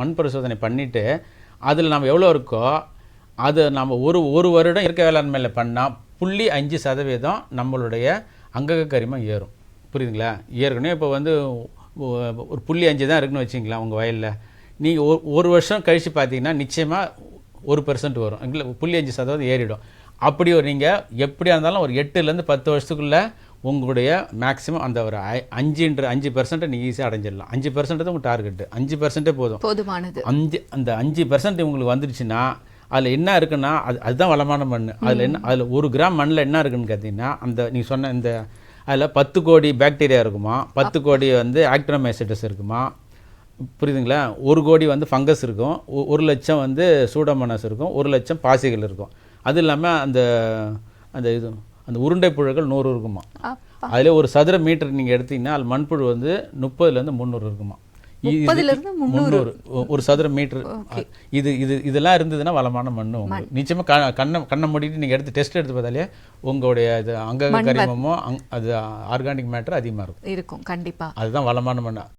மண் பரிசோதனை பண்ணிவிட்டு அதில் நம்ம எவ்வளோ இருக்கோ அது நம்ம ஒரு வருடம் இயற்கை வேளாண்மையில் பண்ணால் 0.5% நம்மளுடைய அங்கக கரிமம் ஏறும். புரியுதுங்களா? ஏற்கனவே இப்போ வந்து ஒரு 0.5 தான் இருக்குன்னு வச்சிங்களா உங்கள் வயலில். நீங்கள் ஒரு வருஷம் கழித்து பார்த்தீங்கன்னா நிச்சயமாக 1% வரும். இல்லை 0.5% ஏறிடும். அப்படி நீங்கள் எப்படியா இருந்தாலும் ஒரு 8லேருந்து 10 வருஷத்துக்குள்ளே உங்களுடைய மேக்ஸிமம் அந்த ஒரு 5% நீங்கள் ஈஸியாக அடைஞ்சிடலாம். 5% தான் உங்கள் டார்கெட்டு. 5% போதுமானது. அந்த 5% உங்களுக்கு வந்துடுச்சுன்னா அதில் என்ன இருக்குன்னா அதுதான் வளமான மண். அதில் 1 கிராம் மண்ணில் என்ன இருக்குன்னு பார்த்தீங்கன்னா நீங்கள் சொன்ன அதில் 10 கோடி பாக்டீரியா இருக்குமா, 10 கோடி வந்து ஆக்டினோமைசிட்டஸ் இருக்குமா, புரியுதுங்களா? 1 கோடி வந்து ஃபங்கஸ் இருக்கும், 1 லட்சம் வந்து சூடோமோனாஸ் இருக்கும், 1 லட்சம் பாசிகள் இருக்கும். அது இல்லாமல் அந்த உருண்டை புழுக்கள் 100 இருக்குமா. அதில் ஒரு சதுர மீட்டர் நீங்கள் எடுத்தீங்கன்னா அது மண்புழு வந்து 30லேருந்து 300 இருக்குமா. 300 ஒரு சதுர மீட்டர். இதெல்லாம் இருந்ததுன்னா வளமான மண். நிச்சயமாக கண்ணை மூடிட்டு நீங்கள் டெஸ்ட் எடுத்து பார்த்தாலே உங்களுடைய அங்கக கரிமமோ அது ஆர்கானிக் மேட்டர் அதிகமாக இருக்கும். கண்டிப்பாக. அதுதான் வளமான மண்.